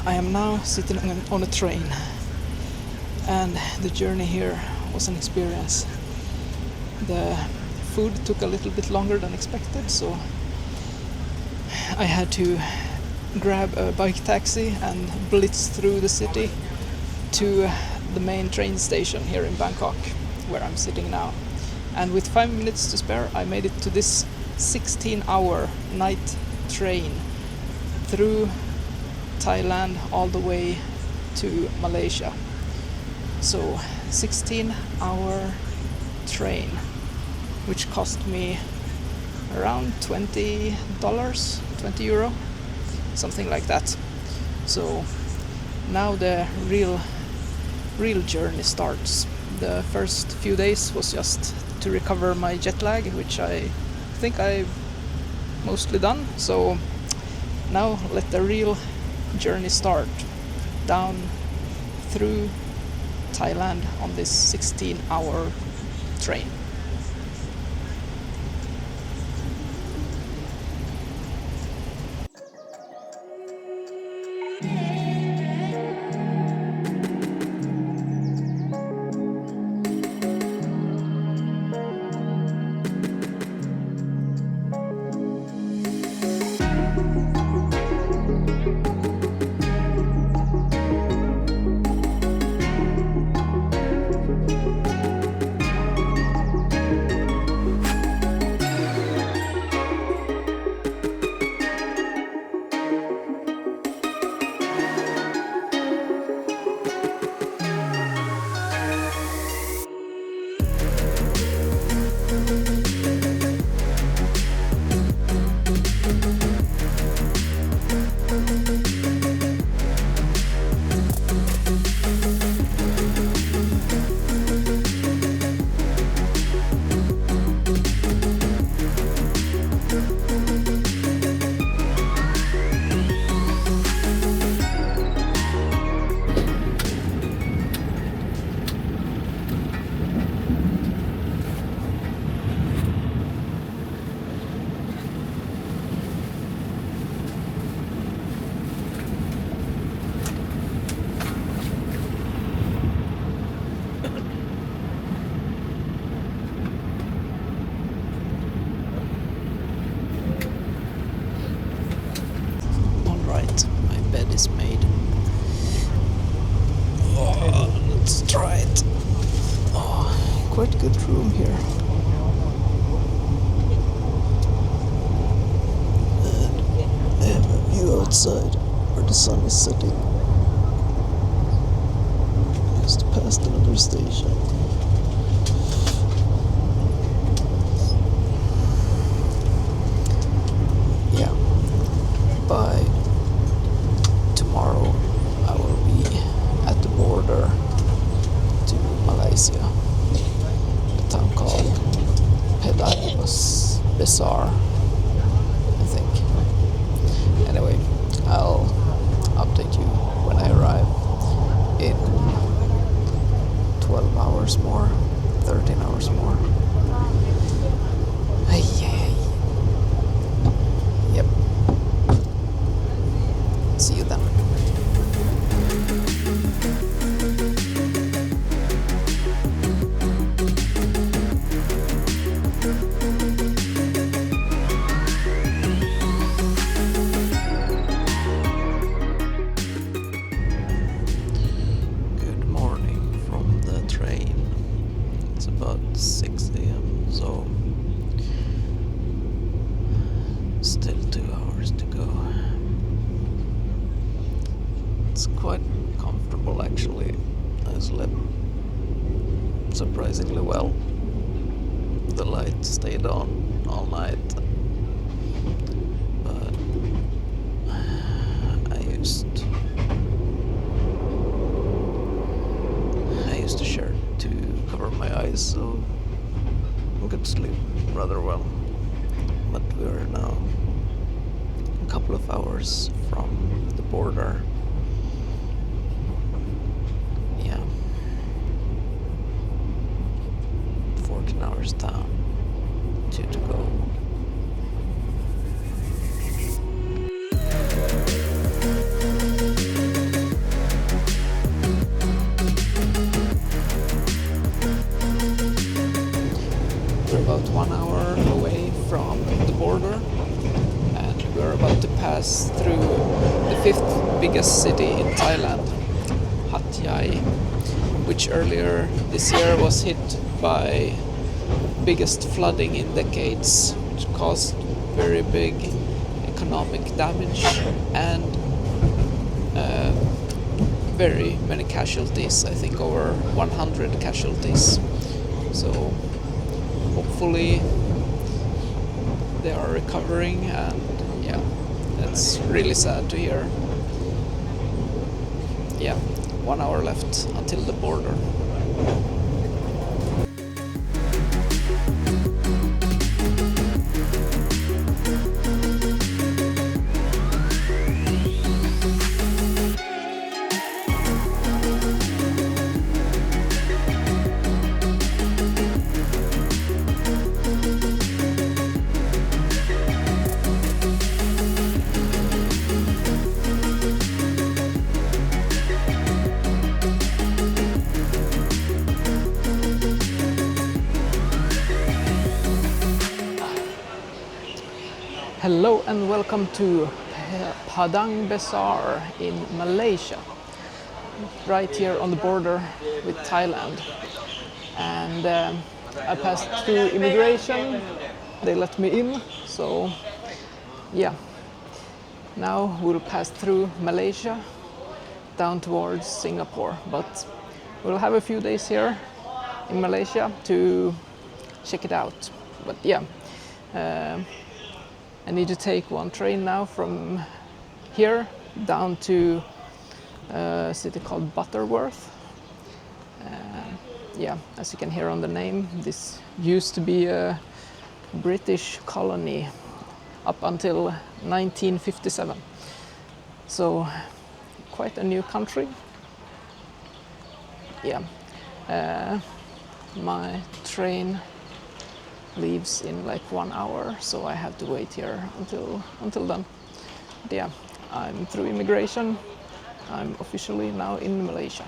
I am now sitting on a train, and the journey here was an experience. The food took a little bit longer than expected, so I had to grab a bike taxi and blitz through the city to the main train station here in Bangkok, where I'm sitting now. And with 5 minutes to spare, I made it to this 16-hour night train through Thailand all the way to Malaysia. So 16-hour train, which cost me around $20, 20 euro, something like that. So now the real journey starts. The first few days was just to recover my jet lag, which I think I've mostly done. So now let the real journey start down through Thailand on this 16-hour train. Is made. Let's try it. Quite good room here. And I have a view outside where the sun is setting. Just past another station. Yeah. Bye. Tomorrow I will be at the border to Malaysia, a town called Padang Besar, I think. Anyway, I'll update you when I arrive in 12 hours more, 13 hours more. Yep. See you then. Good morning from the train. It's about 6 a.m. so still 2 hours to go. It's quite comfortable actually. I slept surprisingly well. The light stayed on all night, but I used a shirt to cover my eyes, so I could sleep rather well. But we're now a couple of hours from the border. Yeah, 14 hours down, 2 to go. fifth biggest city in Thailand, Hat Yai, which earlier this year was hit by biggest flooding in decades, which caused very big economic damage and very many casualties. I think over 100 casualties. So hopefully they are recovering, and yeah, that's really sad to hear. Yeah, 1 hour left until the border. Hello and welcome to Padang Besar in Malaysia, right here on the border with Thailand. And I passed through immigration, they let me in, so yeah. Now we'll pass through Malaysia down towards Singapore, but we'll have a few days here in Malaysia to check it out. But yeah, I need to take one train now from here down to a city called Butterworth. Yeah, as you can hear on the name, this used to be a British colony up until 1957. So quite a new country. Yeah, my train leaves in like 1 hour, so I have to wait here until then. But yeah, I'm through immigration. I'm officially now in Malaysia.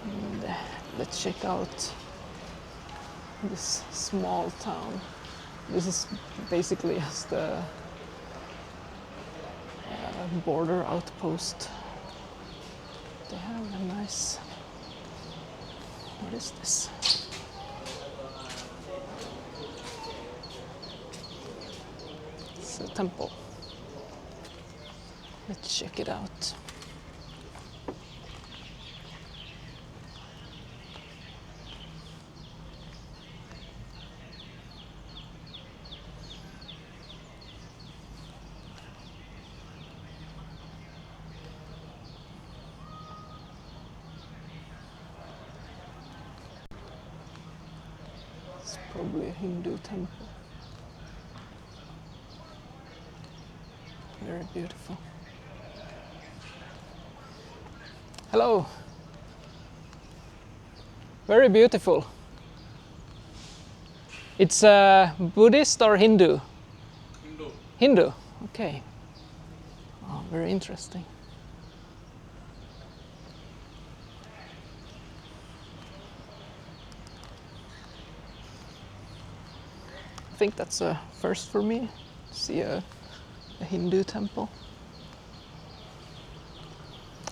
And let's check out this small town. This is basically just the border outpost. They have a nice... What is this? It's a temple. Let's check it out. Probably a Hindu temple. Very beautiful. Hello. Very beautiful. It's Buddhist or Hindu? Hindu. Hindu. Okay. Oh, very interesting. I think that's a first for me, to see a Hindu temple.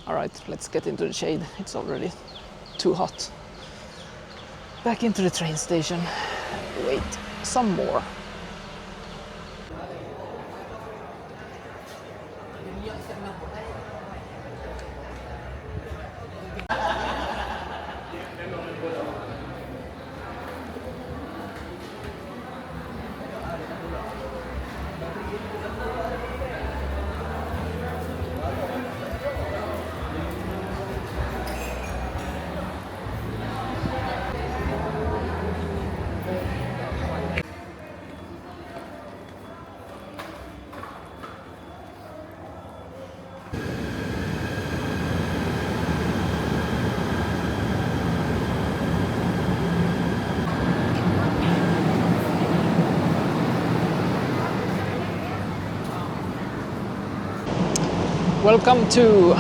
Alright, let's get into the shade. It's already too hot. Back into the train station. Wait, some more. Welcome to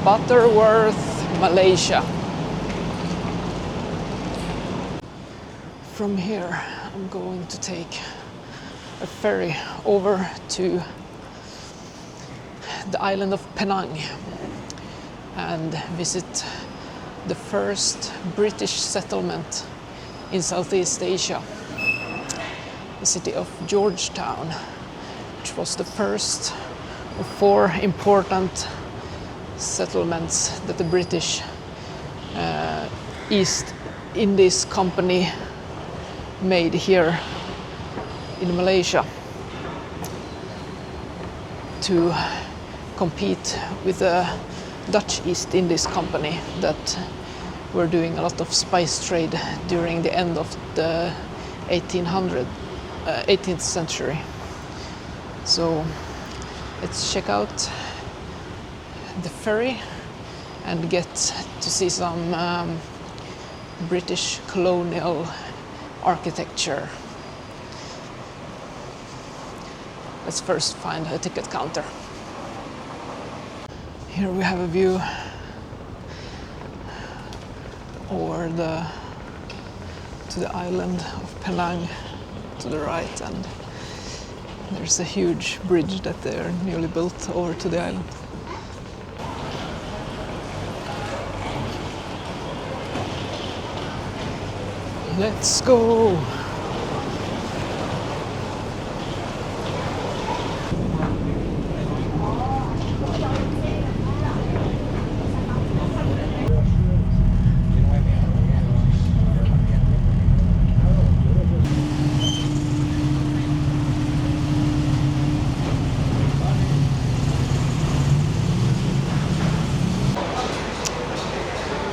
Butterworth, Malaysia. From here I'm going to take a ferry over to the island of Penang and visit the first British settlement in Southeast Asia, the city of Georgetown, which was the first of 4 important settlements that the British East Indies Company made here in Malaysia to compete with the Dutch East Indies Company that were doing a lot of spice trade during the end of the 18th century. So let's check out the ferry and get to see some British colonial architecture. Let's first find a ticket counter. Here we have a view over to the island of Penang to the right, and there's a huge bridge that they're newly built over to the island. Let's go!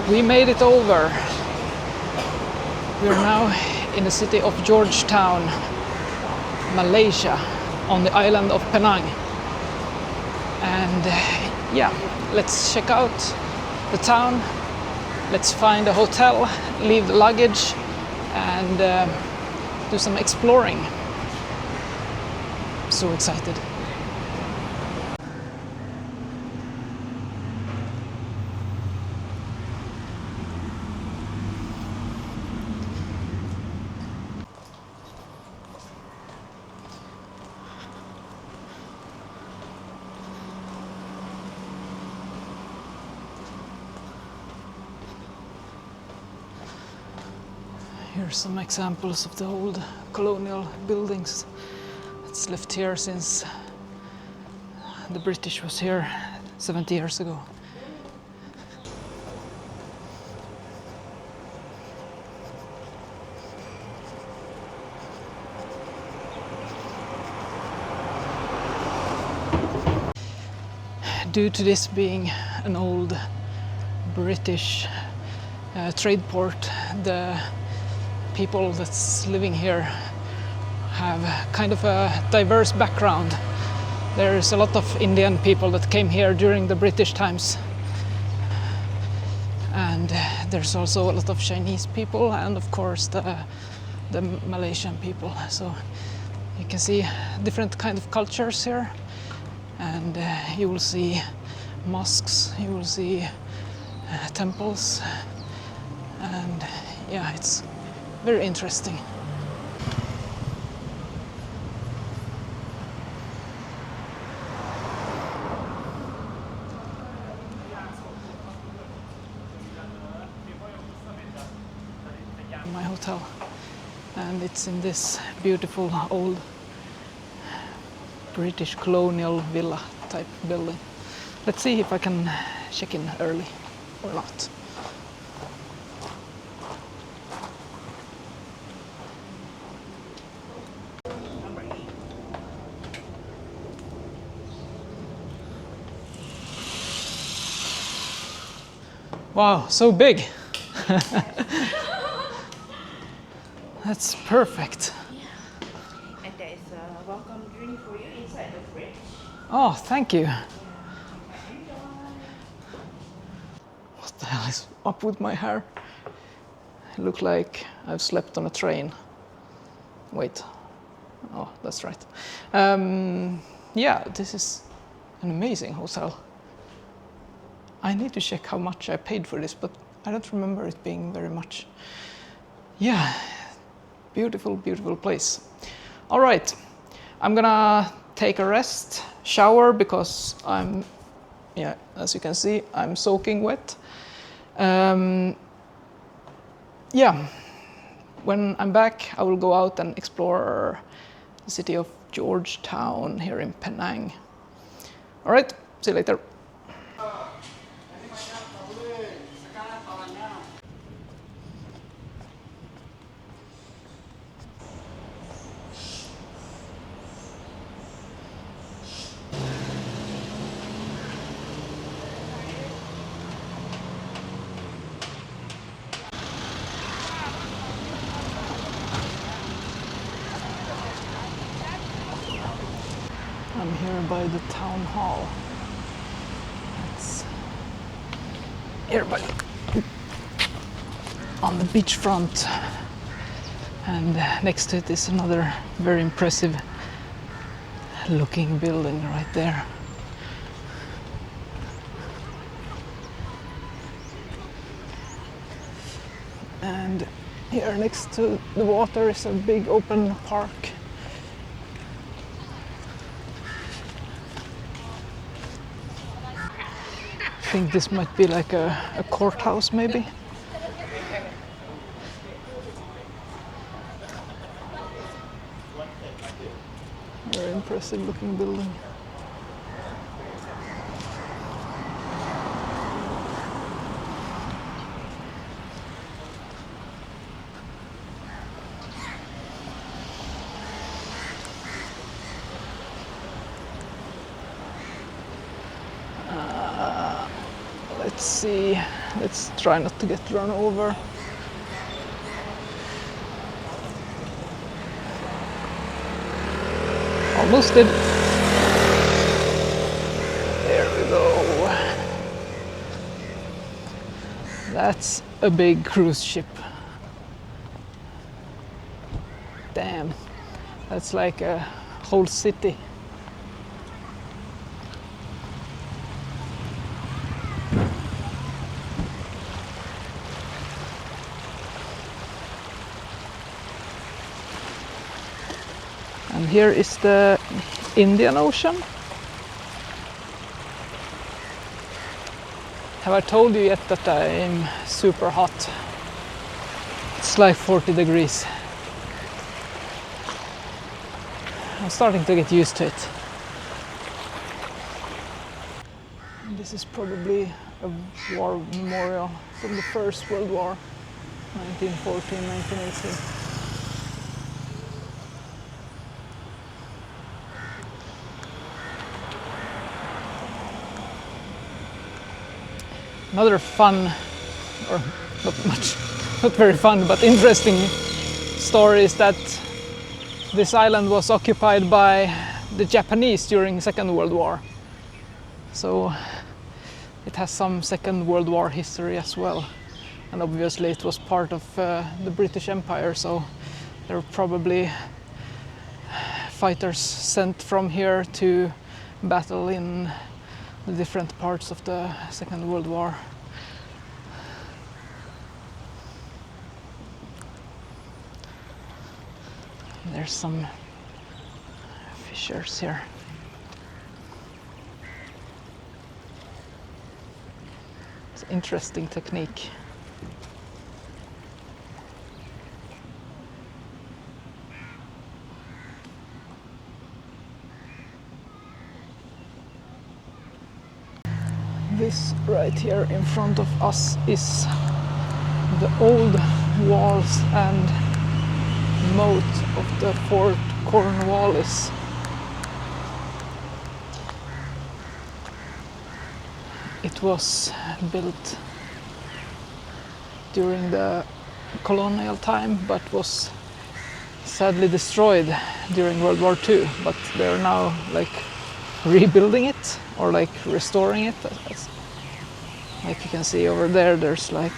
We made it over. We are now in the city of Georgetown, Malaysia, on the island of Penang. And yeah, let's check out the town. Let's find a hotel, leave the luggage, and do some exploring. So excited. Here's some examples of the old colonial buildings that's left here since the British was here 70 years ago. Due to this being an old British trade port, the people that's living here have kind of a diverse background. There's a lot of Indian people that came here during the British times, and there's also a lot of Chinese people, and of course the Malaysian people. So you can see different kind of cultures here, and you will see mosques, you will see temples, and yeah, it's very interesting. My hotel, and it's in this beautiful old British colonial villa type building. Let's see if I can check in early or not. Wow, so big! That's perfect. Yeah. And there is a welcome drink for you inside the fridge. Oh, thank you. What the hell is up with my hair? I look like I've slept on a train. Wait. Oh, that's right. Yeah, this is an amazing hotel. I need to check how much I paid for this, but I don't remember it being very much. Yeah, beautiful, beautiful place. All right, I'm gonna take a rest, shower, because I'm, yeah, as you can see, I'm soaking wet. Yeah, when I'm back, I will go out and explore the city of Georgetown here in Penang. All right, see you later. I'm here by the town hall. It's here by on the beachfront, and next to it is another very impressive looking building right there. And here next to the water is a big open park. I think this might be like a courthouse maybe. Very impressive looking building. Let's see, let's try not to get run over. Almost did. There we go. That's a big cruise ship. Damn, that's like a whole city. And here is the Indian Ocean. Have I told you yet that I'm super hot? It's like 40 degrees. I'm starting to get used to it. And this is probably a war memorial from the First World War, 1914, 1918. Another fun, or not very fun, but interesting story is that this island was occupied by the Japanese during Second World War. So it has some Second World War history as well. And obviously it was part of the British Empire, so there were probably fighters sent from here to battle in the different parts of the Second World War. There's some fissures here. It's an interesting technique. This right here in front of us is the old walls and moat of the Fort Cornwallis. It was built during the colonial time, but was sadly destroyed during World War II. But they're now like rebuilding it or like restoring it. Like you can see over there, there's like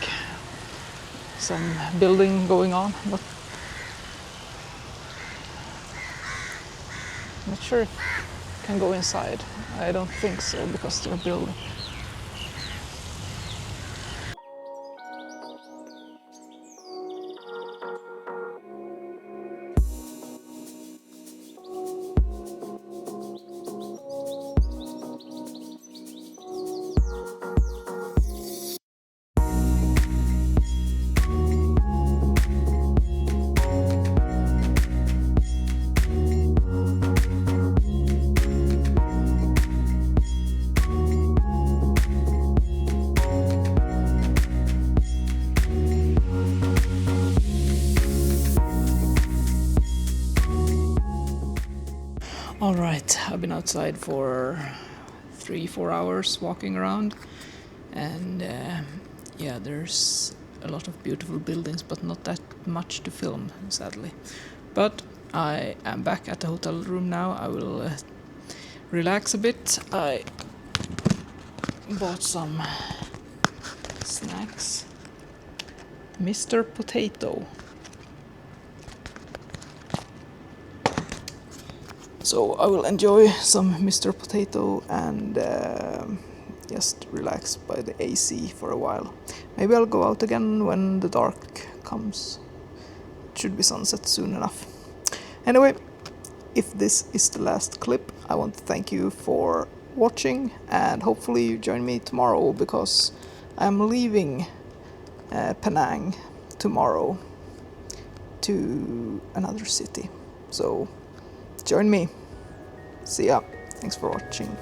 some building going on, but I'm not sure if you can go inside. I don't think so because they're building. Alright, I've been outside for 3-4 hours walking around, and yeah, there's a lot of beautiful buildings, but not that much to film, sadly. But I am back at the hotel room now. I will relax a bit. I bought some snacks. Mr. Potato. So I will enjoy some Mr. Potato and just relax by the AC for a while. Maybe I'll go out again when the dark comes. It should be sunset soon enough. Anyway, if this is the last clip, I want to thank you for watching, and hopefully you join me tomorrow, because I'm leaving Penang tomorrow to another city. So join me. See ya. Thanks for watching.